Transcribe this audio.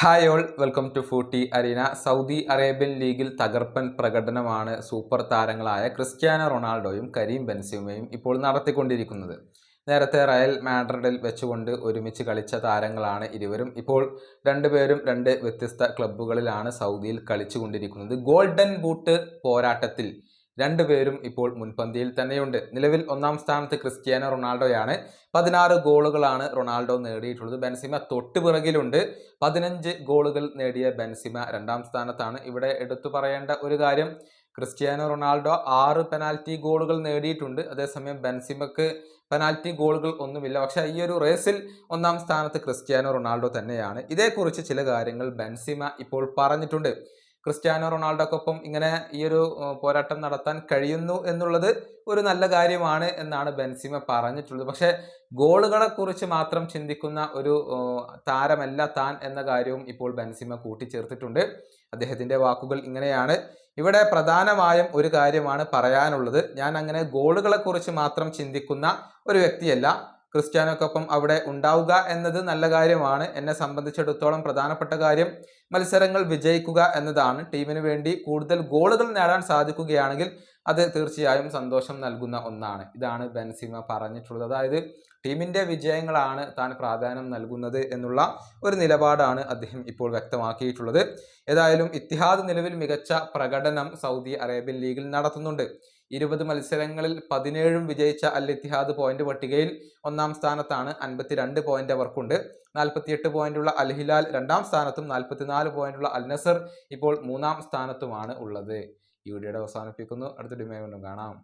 Hi all, welcome to footy arena. Saudi Arabian ലീഗിൽ തകർപ്പൻ പ്രകടനമാണ് സൂപ്പർ താരങ്ങളായ ക്രിസ്ത്യാനോ റൊണാൾഡോയും കരീം ബെൻസിമയും ഇപ്പോൾ നടത്തിക്കൊണ്ടിരിക്കുന്നത്. നേരത്തെ റയൽ മാഡ്രിഡിൽ വെച്ചുകൊണ്ട് ഒരുമിച്ച് കളിച്ച താരങ്ങളാണ് ഇരുവരും. ഇപ്പോൾ രണ്ടുപേരും രണ്ട് വ്യത്യസ്ത ക്ലബ്ബുകളിലാണ് സൗദിയിൽ കളിച്ചുകൊണ്ടിരിക്കുന്നത്. ഗോൾഡൻ ബൂട്ട് പോരാട്ടത്തിൽ രണ്ടുപേരും ഇപ്പോൾ മുൻപന്തിയിൽ തന്നെയുണ്ട്. നിലവിൽ ഒന്നാം സ്ഥാനത്ത് ക്രിസ്ത്യാനോ റൊണാൾഡോയാണ്. 16 ഗോളുകളാണ് റൊണാൾഡോ നേടിയിട്ടുള്ളത്. ബെൻസിമ തൊട്ടു പിറകിലുണ്ട്. 15 ഗോളുകൾ നേടിയ ബെൻസിമ രണ്ടാം സ്ഥാനത്താണ്. ഇവിടെ എടുത്തു പറയേണ്ട ഒരു കാര്യം, ക്രിസ്ത്യാനോ റൊണാൾഡോ 6 പെനാൽറ്റി ഗോളുകൾ നേടിയിട്ടുണ്ട്. അതേസമയം ബെൻസിമക്ക് പെനാൽറ്റി ഗോളുകൾ ഒന്നുമില്ല. പക്ഷേ ഈ ഒരു റേസിൽ ഒന്നാം സ്ഥാനത്ത് ക്രിസ്ത്യാനോ റൊണാൾഡോ തന്നെയാണ്. ഇതേക്കുറിച്ച് ചില കാര്യങ്ങൾ ബെൻസിമ ഇപ്പോൾ പറഞ്ഞിട്ടുണ്ട്. ക്രിസ്ത്യാനോ റൊണാൾഡോക്കൊപ്പം ഇങ്ങനെ ഈ ഒരു പോരാട്ടം നടത്താൻ കഴിയുന്നു എന്നുള്ളത് ഒരു നല്ല കാര്യമാണ് എന്നാണ് ബെൻസിമ പറഞ്ഞിട്ടുള്ളത്. പക്ഷേ ഗോളുകളെക്കുറിച്ച് മാത്രം ചിന്തിക്കുന്ന ഒരു താരമല്ല താൻ എന്ന കാര്യവും ഇപ്പോൾ ബെൻസിമ കൂട്ടിച്ചേർത്തിട്ടുണ്ട്. അദ്ദേഹത്തിൻ്റെ വാക്കുകൾ ഇങ്ങനെയാണ്: ഇവിടെ പ്രധാനമായും ഒരു കാര്യമാണ് പറയാനുള്ളത്. ഞാൻ അങ്ങനെ ഗോളുകളെക്കുറിച്ച് മാത്രം ചിന്തിക്കുന്ന ഒരു വ്യക്തിയല്ല. ക്രിസ്ത്യാനോക്കൊപ്പം അവിടെ ഉണ്ടാവുക എന്നത് നല്ല കാര്യമാണ്. എന്നെ സംബന്ധിച്ചിടത്തോളം പ്രധാനപ്പെട്ട കാര്യം മത്സരങ്ങൾ വിജയിക്കുക എന്നതാണ്. ടീമിന് വേണ്ടി കൂടുതൽ ഗോളുകൾ നേടാൻ സാധിക്കുകയാണെങ്കിൽ അത് തീർച്ചയായും സന്തോഷം നൽകുന്ന ഒന്നാണ്. ഇതാണ് ബെൻസിമ പറഞ്ഞിട്ടുള്ളത്. അതായത് ടീമിൻ്റെ വിജയങ്ങളാണ് താൻ പ്രാധാന്യം നൽകുന്നത് എന്നുള്ള ഒരു നിലപാടാണ് അദ്ദേഹം ഇപ്പോൾ വ്യക്തമാക്കിയിട്ടുള്ളത്. ഏതായാലും ഇത്തിഹാദ് നിലവിൽ മികച്ച പ്രകടനം സൗദി അറേബ്യൻ ലീഗിൽ നടത്തുന്നുണ്ട്. 20 മത്സരങ്ങളിൽ 17 വിജയിച്ച അൽ ഇത്തിഹാദ് പോയിന്റ് പട്ടികയിൽ ഒന്നാം സ്ഥാനത്താണ്. 52 പോയിന്റ് അവർക്കുണ്ട്. 48 പോയിന്റുള്ള അൽ ഹിലാൽ രണ്ടാം സ്ഥാനത്തും 44 പോയിന്റുള്ള അൽ നസർ ഇപ്പോൾ മൂന്നാം സ്ഥാനത്തുമാണ് ഉള്ളത്. ഈ വീഡിയോയുടെ അവസാനിപ്പിക്കുന്നു. അടുത്ത വീഡിയോയിൽ കാണാം.